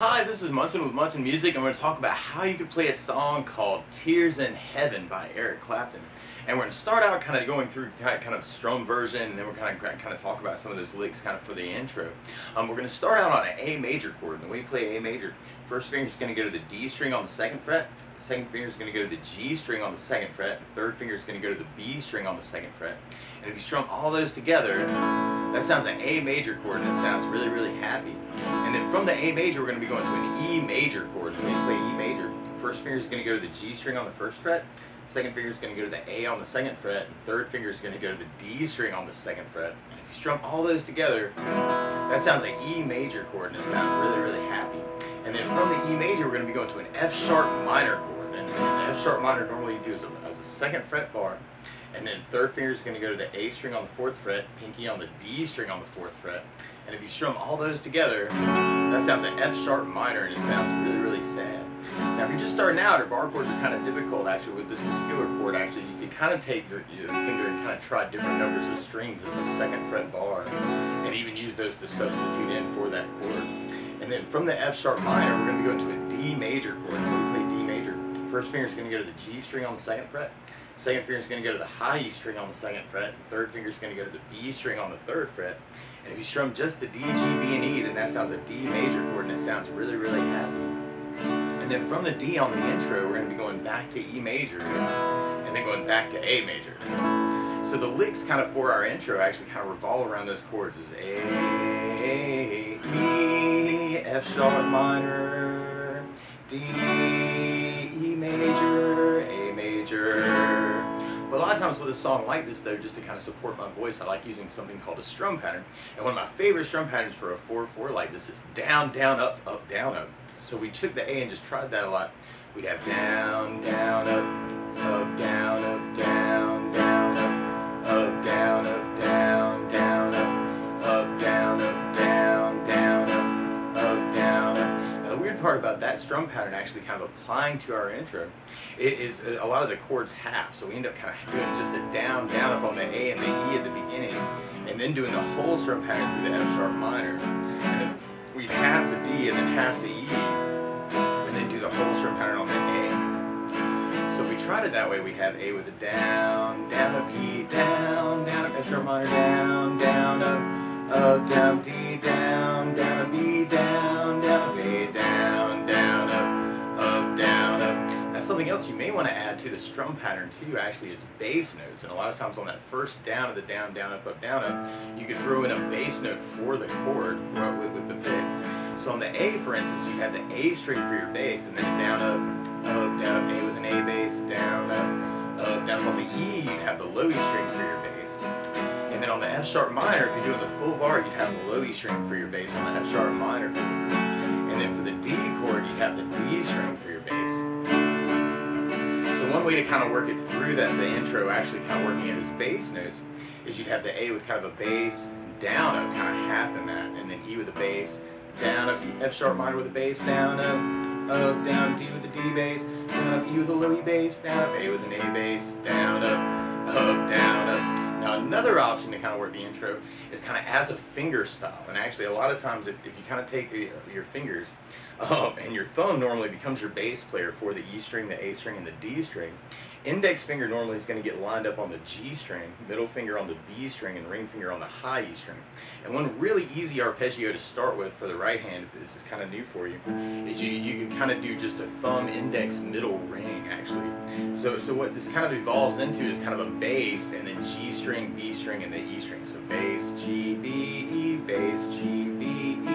Hi, this is Munson with Munson Music, and we're going to talk about how you can play a song called Tears in Heaven by Eric Clapton. And we're going to start out kind of going through kind of Strum version, and then we're kind of talk about some of those licks kind of for the intro. We're going to start out on an A major chord. And the way you play A major, first finger is going to go to the D string on the second fret, the second finger is going to go to the G string on the second fret, the third finger is going to go to the B string on the second fret. And if you strum all those together, that sounds like an A major chord, and it sounds really, really happy. And then from the A major, we're going to be going to an E major chord. When you play E major, first finger is going to go to the G string on the first fret, second finger is going to go to the A on the second fret, and third finger is going to go to the D string on the second fret. And if you strum all those together, that sounds like E major chord, and it sounds really, really happy. And then from the E major, we're going to be going to an F sharp minor chord. And F sharp minor normally you do as a second fret bar. And then third finger is going to go to the A string on the fourth fret, pinky on the D string on the fourth fret. And if you strum all those together, that sounds like F sharp minor, and it sounds really, really sad. Now if you're just starting out, or bar chords are kind of difficult actually with this particular chord, actually you can kind of take your finger and kind of try different numbers of strings as a second fret bar, and even use those to substitute in for that chord. And then from the F sharp minor, we're going to be going to a D major chord. When we play D major, first finger is going to go to the G string on the second fret, second finger is going to go to the high E string on the second fret, the third finger is going to go to the B string on the third fret. And if you strum just the D, G, B, and E, then that sounds a D major chord, and it sounds really, really happy. And then from the D on the intro, we're going to be going back to E major, and then going back to A major. So the licks kind of for our intro actually kind of revolve around those chords. Is A, E, F sharp minor, D, E major, A major. But a lot of times with a song like this, though, just to kind of support my voice, I like using something called a strum pattern. And one of my favorite strum patterns for a 4/4 like this is down, down, up, up, down, up. So we took the A and just tried that a lot. We'd have down, down, up, down, up, down, down, up, down, up, down, down, up, down, up, down, down, up, down, up. Now the weird part about that strum pattern actually kind of applying to our intro, it is a lot of the chords half, so we end up kind of doing just a down, down, up on the A and the E at the beginning, and then doing the whole strum pattern through the F sharp minor. And then we'd half the D and then half the E, and then do the whole strum pattern on the A. So if we tried it that way, we'd have A with a down, down, up, E, down, down, up, F sharp minor, down, down, up, down, D, down, down, up, E, down, down, up, A, down, down, up, down, up. Now something else you may want to add to the strum pattern too actually is bass notes, and a lot of times on that first down of the down, down, up, down, up, you could throw in a bass note for the chord with the pick. So on the A, for instance, you have the A string for your bass, and then a down, up, down, up, A with an A bass, down, up, down. On the E, you'd have the low E string for your bass. And then on the F sharp minor, if you're doing the full bar, you'd have the low E string for your bass on the F sharp minor chord. And then for the D chord, you'd have the D string for your bass. So one way to kind of work it through that, the intro actually kind of working it as bass notes, is you'd have the A with kind of a bass, down, up, kind of half in that, and then E with a bass, down, up, F sharp minor with a bass, down, up, down, D with the D bass, down, up, E with a low E bass, down, up, A with an A bass, down, up, down, up. Now another option to kind of work the intro is kind of as a finger style, and actually a lot of times if you kind of take your fingers and your thumb normally becomes your bass player for the E string, the A string, and the D string. Index finger normally is going to get lined up on the G string, middle finger on the B string, and ring finger on the high E string. And one really easy arpeggio to start with for the right hand, if this is kind of new for you, is you can kind of do just a thumb, index, middle ring actually. So what this kind of evolves into is kind of a bass, and then G string, B string, and the E string. So bass, G, B, E, bass, G, B, E.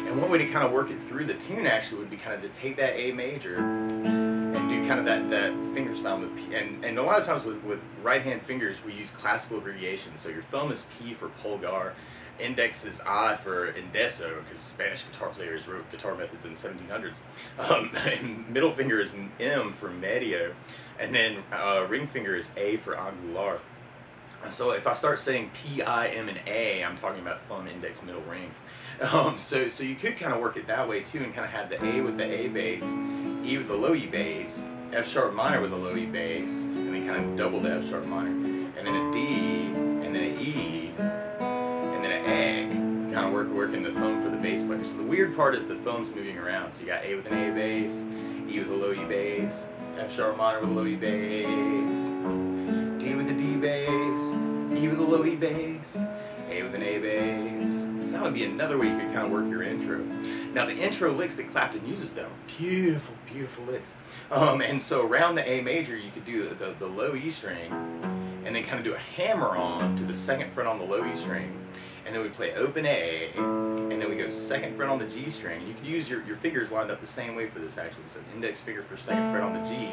And one way to kind of work it through the tune actually would be kind of to take that A major and do kind of that finger style. And a lot of times with right hand fingers we use classical abbreviations. So your thumb is P for pulgar, index is I for indeso, because Spanish guitar players wrote guitar methods in the 1700s. And middle finger is M for medio, and then ring finger is A for angular. So if I start saying P, I, M, and A, I'm talking about thumb, index, middle, ring. So you could kind of work it that way too, and kind of have the A with the A bass, E with the low E bass, F sharp minor with a low E bass, and then kind of double the F sharp minor, and then a D, and then an E, and then an A. Kind of work working the thumb for the bass player. So the weird part is the thumb's moving around. So you got A with an A bass, E with a low E bass, F sharp minor with a low E bass, D with a D bass, E with a low E bass, A with an A bass. So that would be another way you could kind of work your intro. Now the intro licks that Clapton uses though, beautiful, beautiful licks. And so around the A major you could do the low E string and then kind of do a hammer on to the second fret on the low E string. And then we play open A, and then we go second fret on the G string. You could use your fingers lined up the same way for this actually. So index finger for second fret on the G,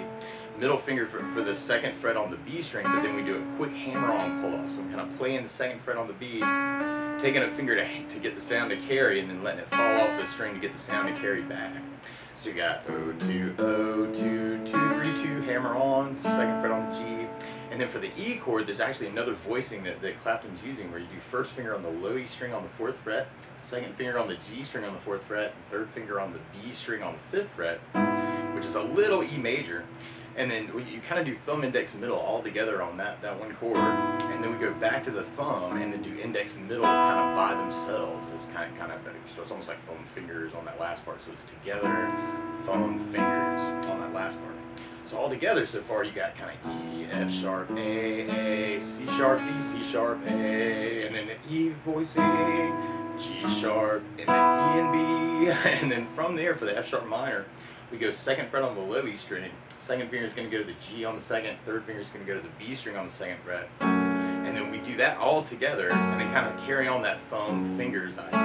middle finger for the second fret on the B string, but then we do a quick hammer on pull off. So I'm kind of playing the second fret on the B, taking a finger to get the sound to carry, and then letting it fall off the string to get the sound to carry back. So you got O2, O2, 2, 3, 2, hammer on, second fret on the G. And then for the E chord, there's actually another voicing that Clapton's using where you do first finger on the low E string on the 4th fret, second finger on the G string on the 4th fret, and third finger on the B string on the 5th fret, which is a little E major. And then you kind of do thumb, index, middle all together on that one chord. And then we go back to the thumb and then do index, middle kind of by themselves. It's kind of so it's almost like thumb, fingers on that last part. So it's together, thumb, fingers on that last part. So all together so far you got kind of E, F sharp, A, C sharp, D, C sharp, A, and then the E voicing, G sharp, and then E and B. And then from there for the F sharp minor, we go second fret on the low E string, second finger is going to go to the G on the second, third finger is going to go to the B string on the second fret. And then we do that all together and then kind of carry on that thumb fingers idea.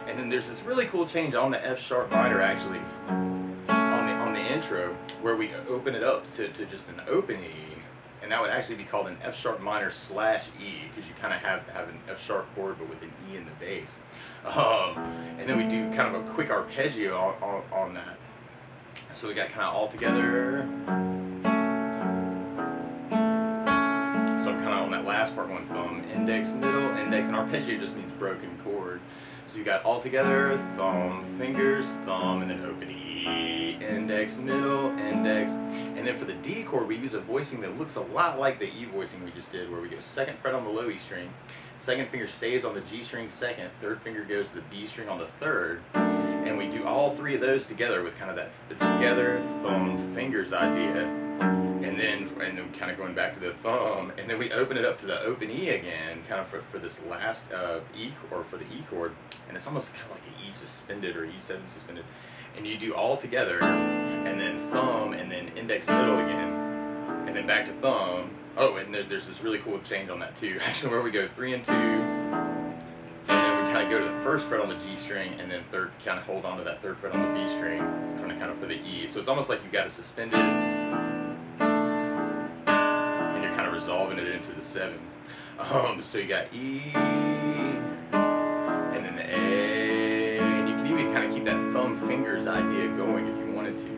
And then there's this really cool change on the F sharp minor actually on the intro where we open it up to just an open E, and that would actually be called an F sharp minor / E because you kind of have an F sharp chord but with an E in the bass. And then we do kind of a quick arpeggio on that. So we got kind of all together. So I'm kind of on that last part going thumb, index, middle, index, and arpeggio just means broken chord. So you got all together, thumb, fingers, thumb, and then open E, index, middle, index. And then for the D chord, we use a voicing that looks a lot like the E voicing we just did, where we go second fret on the low E string, second finger stays on the G string second, third finger goes to the B string on the third, and we do all three of those together with kind of that together, thumb, fingers idea. And then kind of going back to the thumb, and then we open it up to the open E again, kind of for this last E, or for the E chord, and it's almost kind of like an E suspended or E7 suspended, and you do all together, and then thumb, and then index middle again, and then back to thumb. Oh, and there's this really cool change on that too, actually, where we go 3 and 2, and then we kind of go to the first fret on the G string, and then third, kind of hold on to that third fret on the B string. It's kind of for the E, so it's almost like you've got a suspended, resolving it into the 7. So you got E, and then the A, and you can even kind of keep that thumb fingers idea going if you wanted to.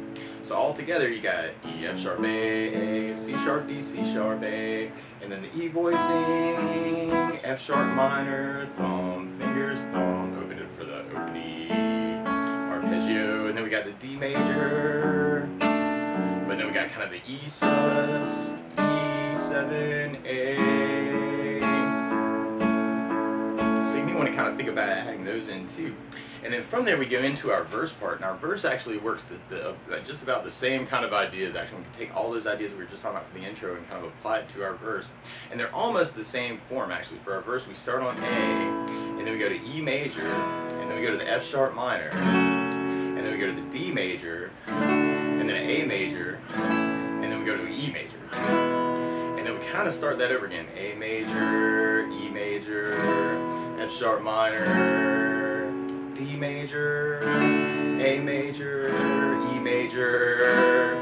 So all together you got E, F sharp, A, C sharp, D, C sharp, A, and then the E voicing, F sharp minor, thumb, fingers, thumb, open it for the open E, arpeggio, and then we got the D major, but then we got kind of the E sus, E7, A. So you may want to kind of think about adding those in too. And then from there we go into our verse part, and our verse actually works just about the same kind of ideas. Actually, we can take all those ideas we were just talking about for the intro and kind of apply it to our verse. And they're almost the same form actually. For our verse we start on A, and then we go to E major, and then we go to the F sharp minor, and then we go to the D major, and then an A major, and then we go to an E major. And then we kind of start that over again. A major, E major, F sharp minor, D major, A major, E major.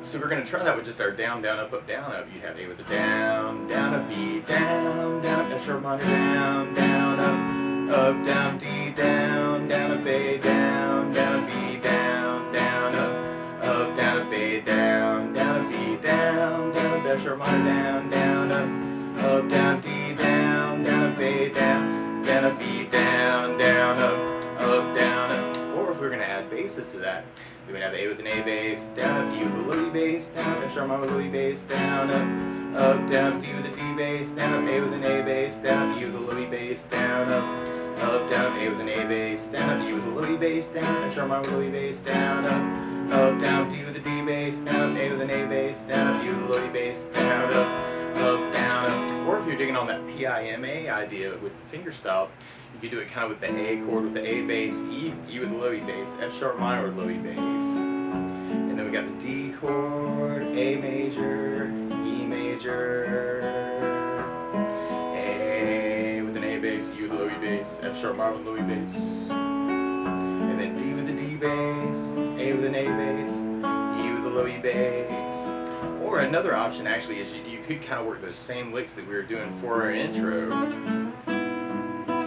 So we're going to try that with just our down, down, up, down, up. You'd have A with the down, down, up, B, down, down, up, F sharp minor, down, down, up, down, D, down, down, up, A, down, down, up, B, down, down, up, down, up, A, down, down, up, B, down, down, up, F sharp minor, down, down, up, down, D, down, down, up, A, down, down, up, B, down, down, up, down, up. Or if we're going to add basses to that, then we have A with an A bass, down, up, E with a low E bass, down, F sharp minor with a low E bass, down, up, down, D with a D D bass, down, up, A with an A bass, down, up, E with a low E bass, down, up, down, A with an A bass, down, up, E with a low E bass, down, F sharp minor with a low E bass, down, up, down, D with a D bass, down, up, A with an A bass, down, up, E with a low E bass, down, down, up. Or if you're digging on that PIMA idea with the fingerstyle, you could do it kind of with the A chord with the A bass, E with the low E bass, F sharp minor with low E bass. And then we got the D chord, A major, E major, A with an A bass, E with a low E bass, F sharp minor with low E bass. And then D with the D bass, A with an A bass, E with a low E bass. Or another option actually is you could kind of work those same licks that we were doing for our intro.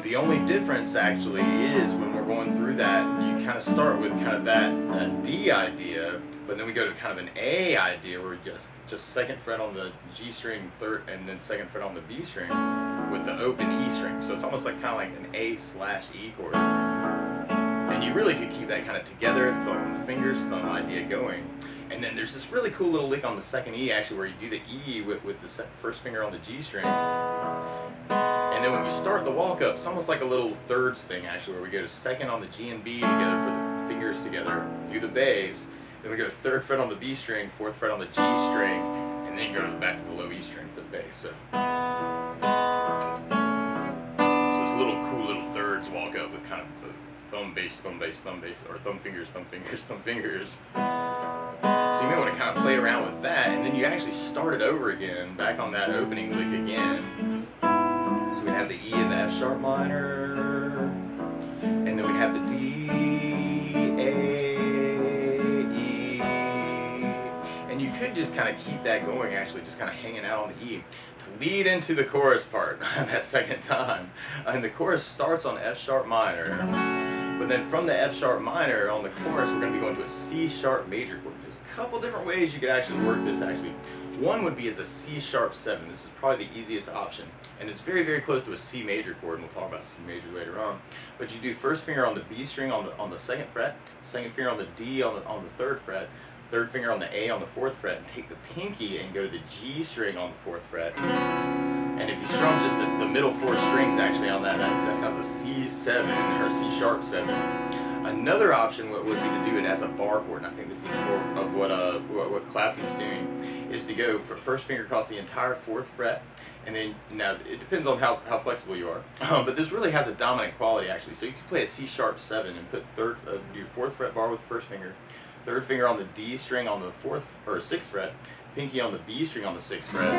The only difference actually is when we're going through that, you kind of start with kind of that D idea, but then we go to kind of an A idea where we just second fret on the G string, third, and then second fret on the B string with the open E string. So it's almost like kind of like an A/E chord. And you really could keep that kind of together, fingers, thumb idea going. And then there's this really cool little lick on the second E actually where you do the E with the first finger on the G string. And then when we start the walk up, it's almost like a little thirds thing actually where we go to second on the G and B together for the fingers together, do the bass, then we go to third fret on the B string, fourth fret on the G string, and then go back to the low E string for the bass. So it's a little cool little thirds walk up with kind of the thumb bass, thumb bass, thumb bass, or thumb fingers, thumb fingers, thumb fingers. So you may want to kind of play around with that, and then you actually start it over again, back on that opening lick again. So we'd have the E and the F sharp minor, and then we'd have the D, A, E, and you could just kind of keep that going actually, just kind of hanging out on the E to lead into the chorus part that second time. And the chorus starts on F sharp minor, but then from the F sharp minor on the chorus we're going to be going to a C sharp major chord. There's a couple different ways you could actually work this actually. One would be as a C sharp 7. This is probably the easiest option. And it's very, very close to a C major chord, and we'll talk about C major later on. But you do first finger on the B string on the second fret, second finger on the D on the third fret, third finger on the A on the fourth fret, and take the pinky and go to the G string on the fourth fret. And if you strum just the middle four strings actually on that sounds a C7 or C sharp 7. Another option would be to do it as a bar chord, and I think this is more of what Clapton's doing, is to go first finger across the entire fourth fret, and then, now it depends on how flexible you are, but this really has a dominant quality actually. So you can play a C sharp 7 and put do fourth fret bar with the first finger, third finger on the D string on the fourth or sixth fret, pinky on the B string on the sixth fret,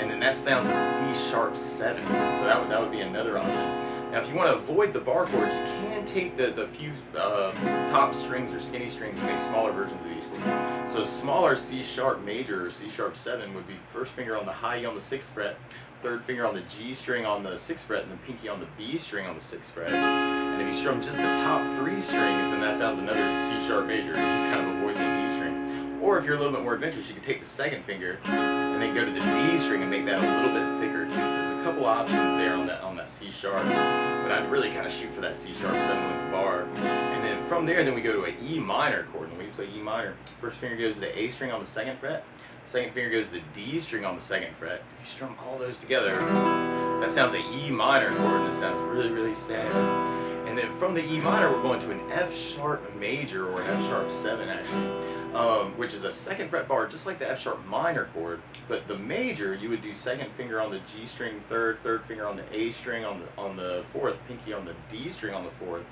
and then that sounds a C sharp 7. So that would be another option. Now, if you want to avoid the bar chords, you can take the few top strings or skinny strings and make smaller versions of each one. So a smaller C sharp major or C sharp 7 would be first finger on the high E on the 6th fret, third finger on the G string on the 6th fret, and then pinky on the B string on the 6th fret. And if you strum just the top 3 strings, then that sounds another C sharp major. You kind of avoid the D string. Or if you're a little bit more adventurous, you can take the second finger and then go to the D string and make that a little bit thicker too. So there's a couple options there on that C sharp, but I'd really kind of shoot for that C sharp 7 with the bar. And then from there, then we go to an E minor chord. And when you play E minor, first finger goes to the A string on the 2nd fret, second finger goes to the D string on the 2nd fret. If you strum all those together, that sounds an E minor chord, and it sounds really, really sad. And then from the E minor, we're going to an F sharp major, or an F sharp 7 actually, which is a 2nd fret bar, just like the F sharp minor chord. But the major, you would do second finger on the G string, third finger on the A string on the 4th, pinky on the D string on the 4th,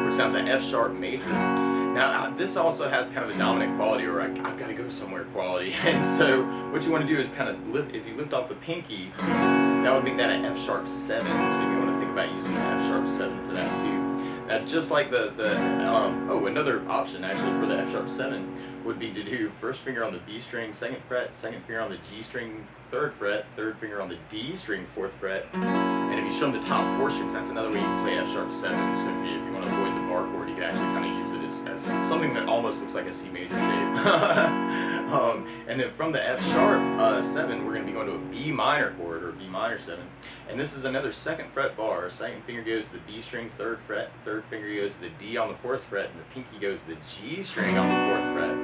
which sounds like F sharp major. Now this also has kind of a dominant quality, or I've got to go somewhere quality. And so what you want to do is kind of if you lift off the pinky, that would make that an F sharp 7. So you want to think about using the F sharp 7 for that too. Now, just like another option actually for the F sharp 7 would be to do first finger on the B string, 2nd fret, second finger on the G string, 3rd fret, third finger on the D string, 4th fret. And if you strum the top 4 strings, that's another way you can play F sharp 7. So if you want to avoid the bar chord, you can actually kind of use it as something that almost looks like a C major shape. And then from the F sharp 7, we're going to be going to a B minor chord, or B minor 7. And this is another 2nd fret bar. Second finger goes to the B string, 3rd fret, third finger goes to the D on the 4th fret, and the pinky goes to the G string on the 4th fret.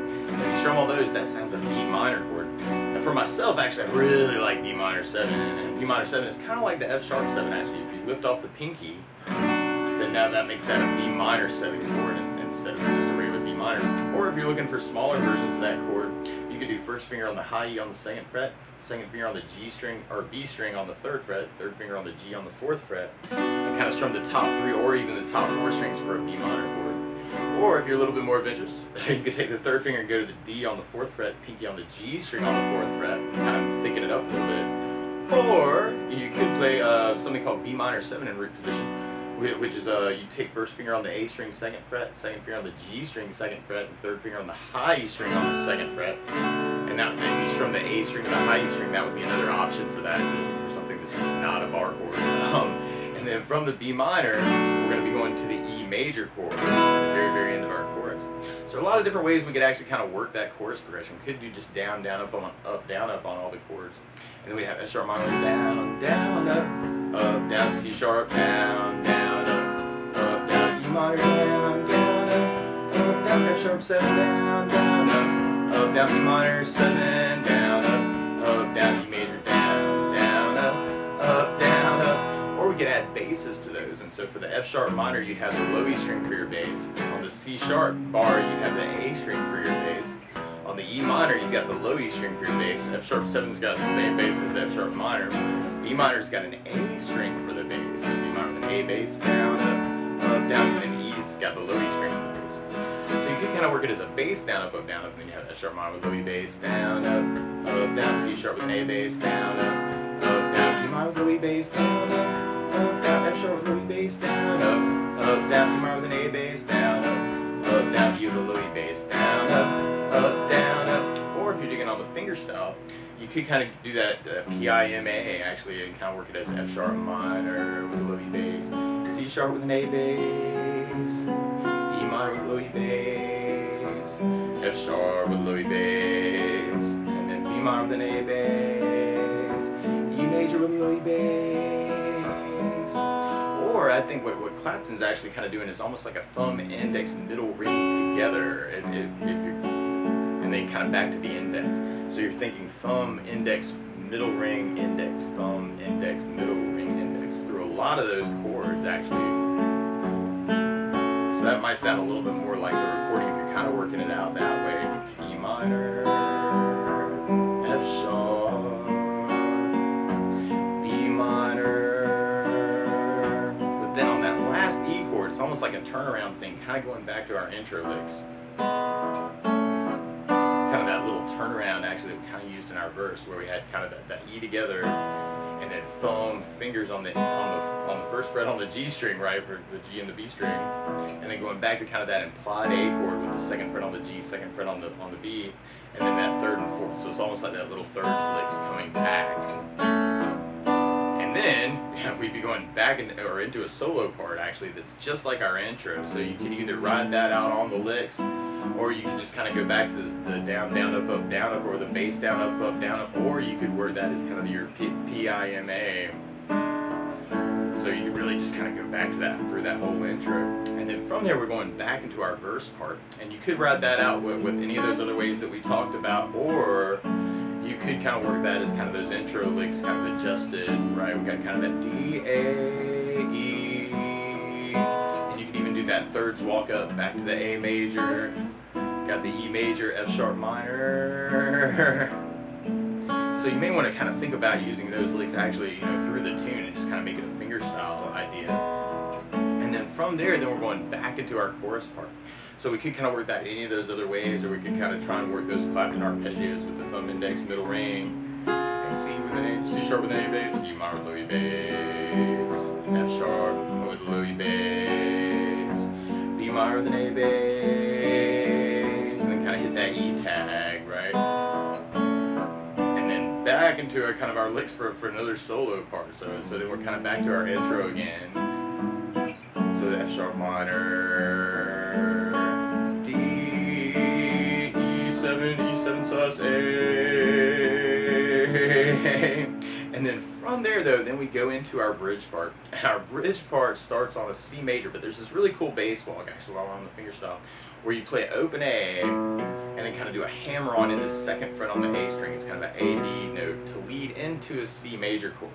If you strum all those, that sounds a B minor chord. And for myself, actually, I really like B minor 7. And B minor 7 is kind of like the F sharp 7, actually. If you lift off the pinky, then now that makes that a B minor 7 chord instead of just a regular B minor. Or if you're looking for smaller versions of that chord, you could do first finger on the high E on the 2nd fret, second finger on the G string or B string on the 3rd fret, third finger on the G on the 4th fret, and kind of strum the top 3 or even the top 4 strings for a B minor chord. Or if you're a little bit more adventurous, you could take the 3rd finger and go to the D on the 4th fret, pinky on the G string on the 4th fret, kind of thicken it up a little bit. Or you could play something called B minor 7 in root position, which is you take first finger on the A string 2nd fret, second finger on the G string 2nd fret, and third finger on the high E string on the 2nd fret. And that, if you strum the A string to the high E string, that would be another option for that if you're looking for something that's just not a bar chord. And then from the B minor, we're going to be going to the E major chord at the very, very end of our chords. So a lot of different ways we could actually kind of work that chorus progression. We could do just down, down, up, down, up on all the chords. And then we have F sharp minor, down, down, up, down, C sharp, down, down, up, down, E minor, down, down, down, F sharp 7, down, down, up, down, B minor 7, down, down, E major, down, down, up. Or we could add basses to those, and so for the F sharp minor, you'd have the low E string for your bass. On the C sharp bar, you'd have the A string for your bass. On the E minor, you've got the low E string for your bass. F sharp 7's got the same bass as the F sharp minor. B minor's got an A string for the bass. So B minor with an A bass, down, down, and then E's got the low E string for the bass. So you could kind of work it as a bass, down, up, down, up, and then you have F sharp minor with low E bass, down, down, C sharp with an A bass, down, down, B minor with low E bass, down, down, F sharp with low E bass, down, down, B minor with an A bass, down, down, E with a low E bass, down, down, up. Or if you're digging on the fingerstyle, you could kind of do that PIMA actually and kind of work it as F sharp minor with a low E bass, C sharp with an A bass, E minor with low E bass, F sharp with low E bass, and then B minor with an A bass, E major with low E bass. Or I think what Clapton's actually kind of doing is almost like a thumb, index, middle ring together. If you're, and then kind of back to the index. So you're thinking thumb, index, middle ring, index, thumb, index, middle ring, index through a lot of those chords actually. So that might sound a little bit more like the recording if you're kind of working it out that way. E minor, F sharp, B minor. But then on that last E chord, it's almost like a turnaround thing, kind of going back to our intro licks. Kind of that little turnaround actually that we kind of used in our verse where we had kind of that E together and then thumb, fingers on the first fret on the G string, right, for the G and the B string, and then going back to kind of that implied A chord with the 2nd fret on the G, 2nd fret on the B, and then that 3rd and 4th. So it's almost like that little thirds licks coming back. And then we'd be going back into a solo part actually that's just like our intro. So you could either ride that out on the licks, or you could just kind of go back to the down, down, up, or the bass down, down, up, or you could word that as kind of your PIMA. So you could really just kind of go back to that through that whole intro. And then from there we're going back into our verse part. And you could ride that out with any of those other ways that we talked about, or you could kind of work that as kind of those intro licks kind of adjusted, right? We got kind of that D, A, E, and you could even do that thirds walk up back to the A major, got the E major, F sharp minor. So you may want to kind of think about using those licks actually, through the tune and just kind of make it a fingerstyle idea. And then from there, then we're going back into our chorus part. So we could kind of work that any of those other ways, or we could kind of try and work those Clapton arpeggios with the thumb, index, middle ring, and C with an A, C sharp with an A bass, E minor with low E bass, F sharp with low E bass, B minor with an A bass, and then kind of hit that E tag, right? And then back into our kind of our licks for another solo part. So then we're kind of back to our intro again. So the F sharp minor, D, E7 sus A, and then from there though, then we go into our bridge part, and our bridge part starts on a C major, but there's this really cool bass walk actually while we're on the fingerstyle, where you play open A and then kind of do a hammer on in the second fret on the A string. It's kind of an A, B note to lead into a C major chord.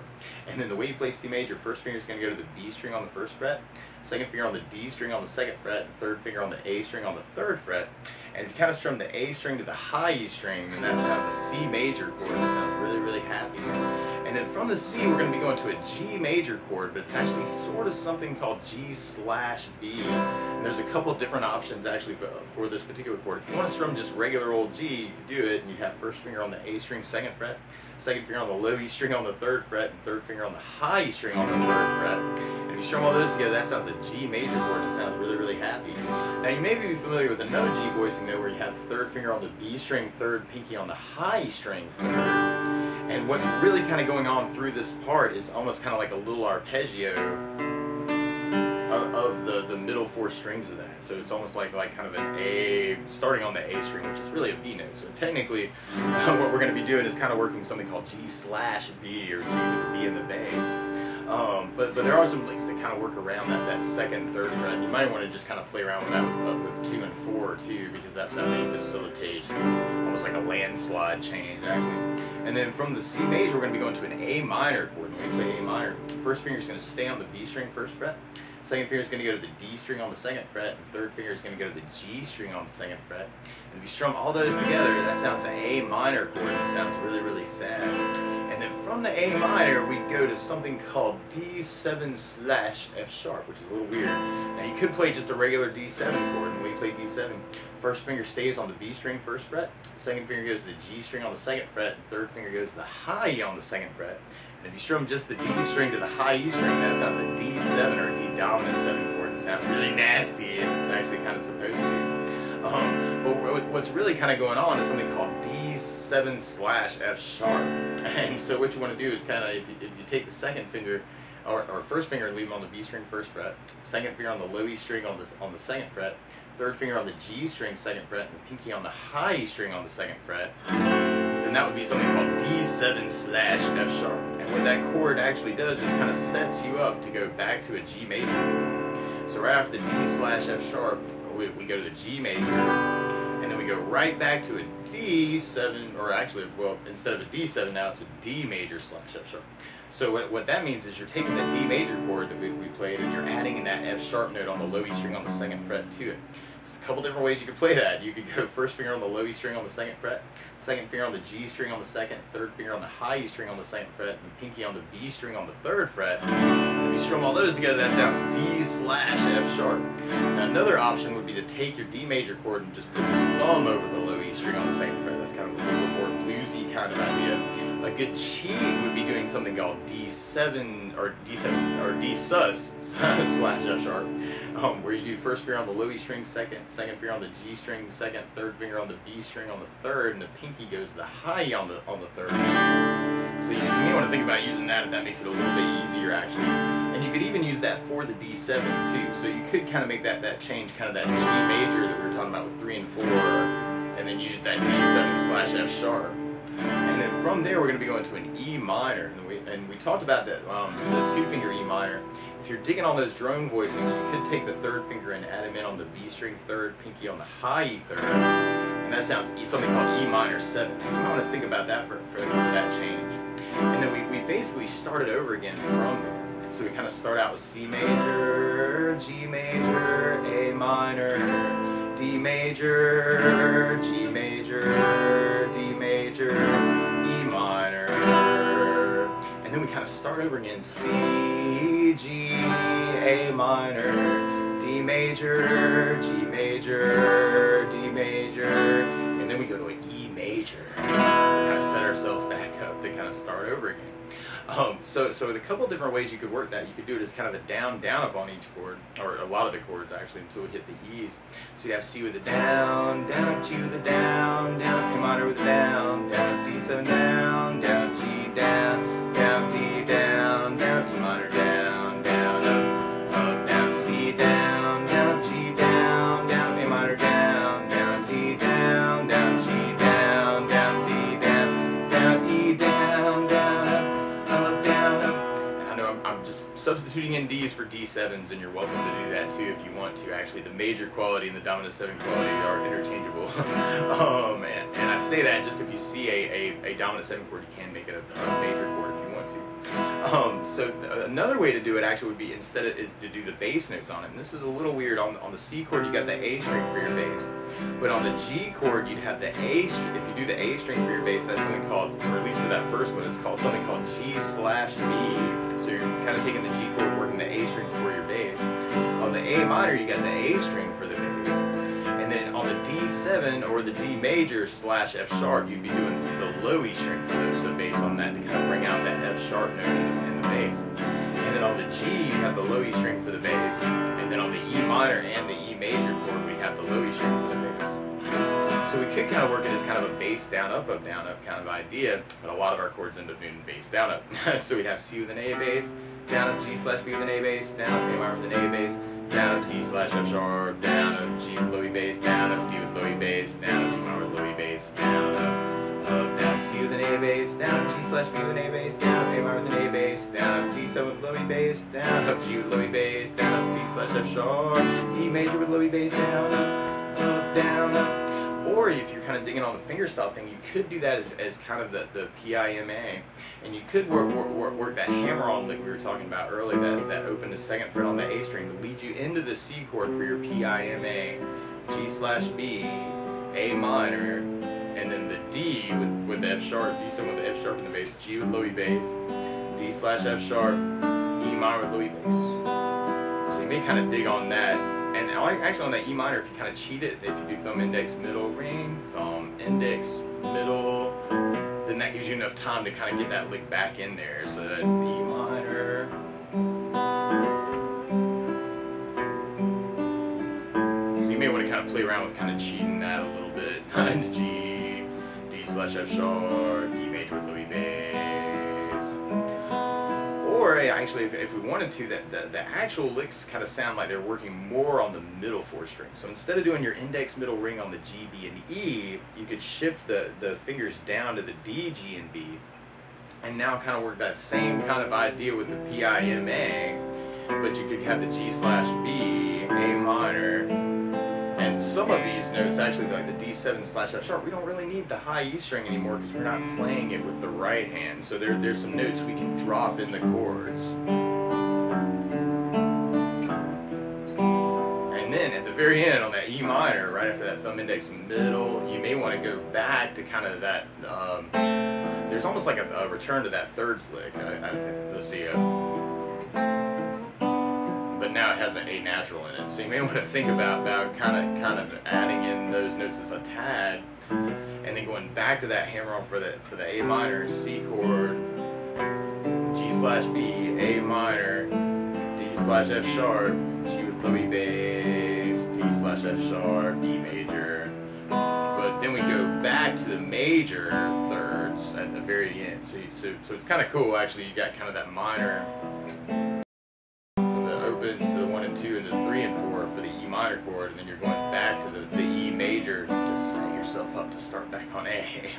And then the way you play C major, first finger is going to go to the B string on the first fret, second finger on the D string on the second fret, and third finger on the A string on the third fret. And if you kind of strum the A string to the high E string, then that sounds a C major chord. That sounds really, really happy. And then from the C, we're going to be going to a G major chord, but it's actually sort of something called G/B. And there's a couple different options actually for this particular chord. If you want to strum just regular old G, you could do it, and you'd have first finger on the A string, second fret, second finger on the low E string on the third fret, and third finger on the high E string on the third fret. And if you strum all those together, that sounds a G major chord. It sounds really, really happy. Now you may be familiar with another G voicing though, where you have third finger on the B string, third, pinky on the high E string, third. And what's really kind of going on through this part is almost kind of like a little arpeggio of the middle four strings of that. So it's almost like kind of an A, starting on the A string, which is really a B note. So technically, what we're going to be doing is kind of working something called G/B, or G with the B in the bass. But there are some licks that kind of work around that second, third fret. You might want to just kind of play around with that with 2 and 4 too, because that may facilitate almost like a landslide change actually. And then from the C major, we're going to be going to an A minor chord. When we play A minor, first finger is going to stay on the B string first fret. Second finger is going to go to the D string on the second fret, and third finger is going to go to the G string on the second fret. And if you strum all those together, that sounds an A minor chord. It sounds really, really sad. And then from the A minor, we go to something called D7/F sharp, which is a little weird. Now you could play just a regular D7 chord, and when you play D7, first finger stays on the B string first fret, second finger goes to the G string on the second fret, and third finger goes to the high E on the second fret. And if you strum just the D string to the high E string, that sounds a D7 or D dominant 7 chord. It sounds really nasty, and it's actually kind of supposed to. But what's really kind of going on is something called D7/F sharp. And so what you want to do is kind of, if you take the second finger, or first finger and leave them on the B string first fret, second finger on the low E string on the second fret, third finger on the G string second fret, and the pinky on the high E string on the second fret, then that would be something called D7/F sharp. And what that chord actually does is kind of sets you up to go back to a G major chord. So right after the D/F sharp, we go to the G major, and then we go right back to a D7, or actually, well, instead of a D7 now, it's a D major/F sharp. So what that means is you're taking the D major chord that we played, and you're adding in that F sharp note on the low E string on the second fret to it. There's a couple different ways you could play that. You could go first finger on the low E string on the second fret, second finger on the G string on the second, third finger on the high E string on the second fret, and pinky on the B string on the third fret. If you strum all those together, that sounds D/F sharp. Now another option would be to take your D major chord and just put your thumb over the low E string on the second fret. That's kind of a little more bluesy kind of idea. A good cheat would be doing something called D7 or D/F sharp, where you do first finger on the low E string second finger on the G string second, third finger on the B string on the third, and the pinky goes to the high E on the third. So you may want to think about using that if that makes it a little bit easier actually. And you could even use that for the D7 too. So you could kind of make that change, kind of that G major that we were talking about with 3 and 4, and then use that D7/F sharp. And then from there, we're going to be going to an E minor. And we talked about that, the 2-finger E minor. If you're digging on those drone voicings, you could take the third finger and add them in on the B string third, pinky on the high E third. And that sounds something called E minor 7. So you might want to think about that for that change. And then we basically started over again from there. So we kind of start out with C major, G major, A minor, D major, G major, D major, E minor. And then we kind of start over again. C, G, A minor, D major, G major, D major, and then we go to an E major. We kind of set ourselves back up to kind of start over again. So with a couple different ways you could work that. You could do it as kind of a down up on each chord, or a lot of the chords actually, until we hit the E's. So you have C with a down up G with a down up E minor with a down up D7 down up G down up D down up E minor down up down C down up G down up A minor down D down up G down D down E down up down up. And I know I'm just substituting substituting in Ds for D7s, and you're welcome to do that too if you want to. Actually, the major quality and the dominant 7 quality are interchangeable. And I say that just if you see a dominant 7 chord, you can make it a major chord if you want to. Another way to do it actually would be is to do the bass notes on it. And this is a little weird. On the C chord, you got the A string for your bass, but on the G chord, you'd have the A string. If you do the A string for your bass, that's something called, or at least for that first one, it's called something called G/B. So you're kind of taking the G chord, working the A string for your bass. On the A minor, you got the A string for the bass. And then on the D7 or the D major / F sharp, you'd be doing the low E string for the bass on that to kind of bring out that F sharp note in the bass. And then on the G, you have the low E string for the bass. And then on the E minor and the E major chord, we have the low E string for the bass. So we could kind of work it as kind of a bass down up kind of idea, but a lot of our chords end up being bass down up. So we'd have C with an A bass, down up G/B with an A bass, down up A minor with an A bass, down up D/F sharp, down up G with low E bass, down up D with low E bass, down up E minor with low E bass, down up C with an A bass, down up G/B with an A bass, down up A minor with an A bass, down up D7 with low E bass, down up G with low E bass, down up D/F sharp, E major with low E bass, down up, down up. Or if you're kind of digging on the fingerstyle thing, you could do that as kind of the PIMA, and you could work that hammer-on lick we were talking about earlier, that open the second fret on the A string to lead you into the C chord for your PIMA, G/B, A minor, and then the D with the F sharp, D7 with the F sharp in the bass, G with low E bass, D/F sharp, E minor with low E bass. So you may kind of dig on that. And actually on that E minor, if you kind of cheat it, if you do thumb, index, middle, ring, thumb, index, middle, then that gives you enough time to kind of get that lick back in there. So that E minor, so you may want to kind of play around with kind of cheating that a little bit. G, D/F sharp, E major with low E bass. Or actually, if we wanted to, the actual licks kind of sound like they're working more on the middle 4 string. So instead of doing your index, middle, ring on the G, B, and E, you could shift the fingers down to the D, G, and B, and now kind of work that same kind of idea with the PIMA, but you could have the G/B, A minor, and some of these notes, actually like the D7/F sharp, we don't really need the high E string anymore because we're not playing it with the right hand. So there's some notes we can drop in the chords. And then at the very end on that E minor, right after that thumb, index, middle, you may want to go back to kind of that, there's almost like a return to that thirds lick. I think, let's see, but now it has an A natural in it, so you may want to think about that, kind of adding in those notes as a tad, and then going back to that hammer on for the A minor, C chord, G/B, A minor, D/F sharp, G with low E bass, D/F sharp, E major. But then we go back to the major thirds at the very end. So it's kind of cool actually. You got kind of that minor opens to the 1 and 2 and the 3 and 4 for the E minor chord, and then you're going back to the E major to set yourself up to start back on A.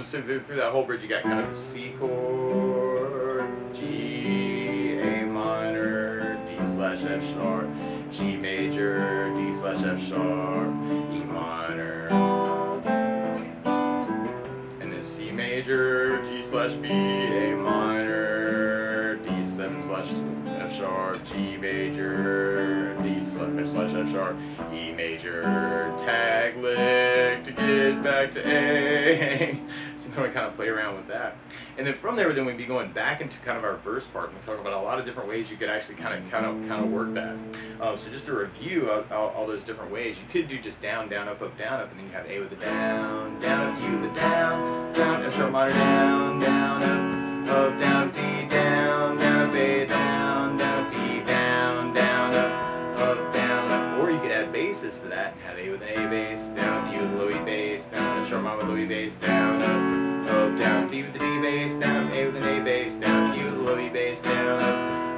So through that whole bridge you got kind of the C chord, G, A minor, D/F sharp, G major, D/F sharp, E minor, and then C major, G/B, A minor, D7/F sharp, G major, D/F sharp, E major, tag lick to get back to A. So you want to kind of play around with that. And then from there, then we'd be going back into kind of our verse part, and we talk about a lot of different ways you could actually kind of work that. So just to review all those different ways, you could do just down, down, up, and then you have A with the down, down, up, E with the down, down, F sharp minor, down, down, up, down, D, down, down, up, A, down, down, D, down, down, up, down, up. Or you could add basses to that and have A with an A bass, down, E with a low E bass, down, F sharp minor with low E bass, down, up, down, D with the D bass, down, A with an A bass, down, E with a low E bass, down,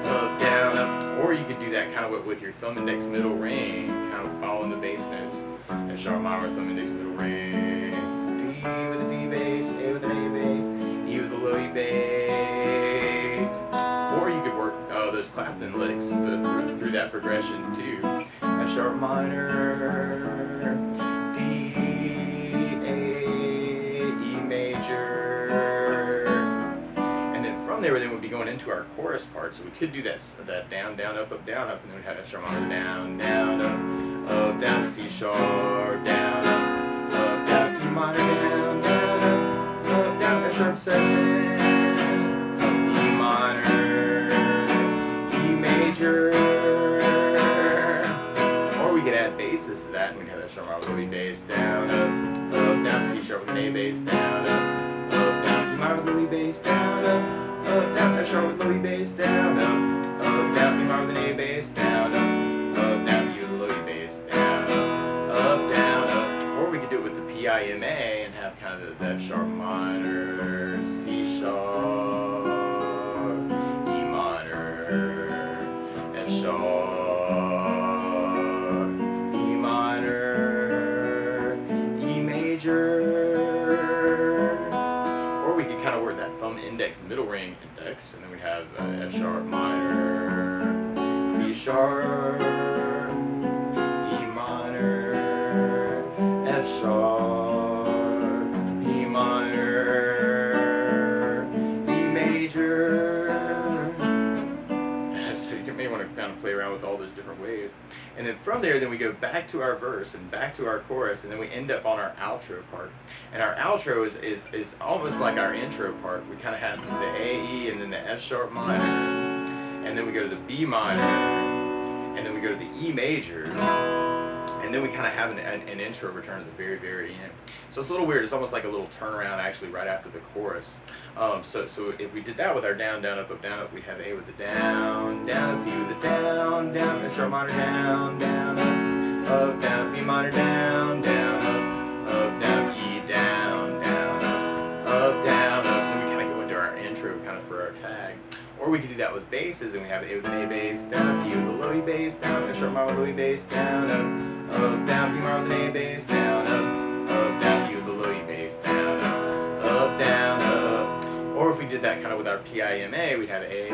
up, down, up. Or you could do that kind of with your thumb, index, middle, ring, kind of following the bass notes. F sharp minor, thumb, index, middle, ring, D with a D bass, A with an A bass, E with a low E bass. Or you could work those Clapton then let it through that progression to F sharp minor, D, A, E major, and then from there then we'd be going into our chorus part. So we could do that down, down, up, down, up, and then we'd have F sharp minor, down, down, up, down, C sharp, down, down, E minor, down, down, down, F sharp 7, E minor, E major, or we could add basses to that, and we'd have F sharp minor with Louis bass, down, down, C sharp with an A bass, down, down, E minor with Louis bass, down, down, F sharp with Louis bass, down, down, E minor with an A bass, down, down, E with Louis bass, down, down, or we could do it with the PIMA and have kind of the F sharp minor, C sharp, E minor, F sharp, E minor, E major, or we could kind of work that thumb index middle ring index, and then we'd have F sharp minor, C sharp, E minor, F sharp, E minor, E major. So you may want to kind of play around with all those different ways. And then from there, then we go back to our verse and back to our chorus, and then we end up on our outro part. And our outro is almost like our intro part. We kind of have the A, E, and then the F sharp minor, and then we go to the B minor, and then we go to the E major, and then we kind of have an intro return at the very, very end. So it's a little weird. It's almost like a little turnaround actually right after the chorus. So if we did that with our down, down, up, down, up, we'd have A with the down, down, B with the down, down, F sharp minor, down, down, up, down, B minor, down, down, up, down, E, down, down, up, down, up. And we kind of go into our intro kind of for our tag. Or we could do that with basses, and we have A with an A bass, down, B with a Louis bass, down, F sharp minor with Louis bass, down, up, down, B minor with an A bass, down, down, B with a Louis bass, down, down, up. Or if we did that kind of with our PIMA, we'd have A,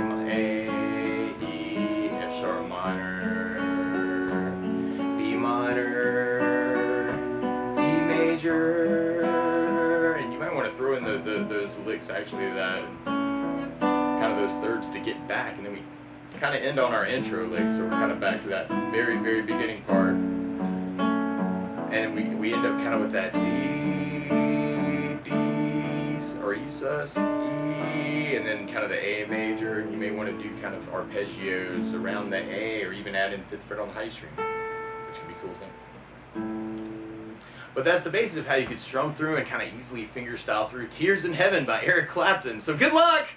E, F sharp minor, B minor, E major, and you might want to throw in those licks actually that kind of those thirds to get back, and then we kind of end on our intro lick, so we're kind of back to that very, very beginning part, and we end up kind of with that D, or E sus, E, and then kind of the A major, and you may want to do kind of arpeggios around the A, or even add in 5th fret on the high string, which would be a cool thing. But that's the basis of how you could strum through and kind of easily fingerstyle through Tears in Heaven by Eric Clapton. So good luck!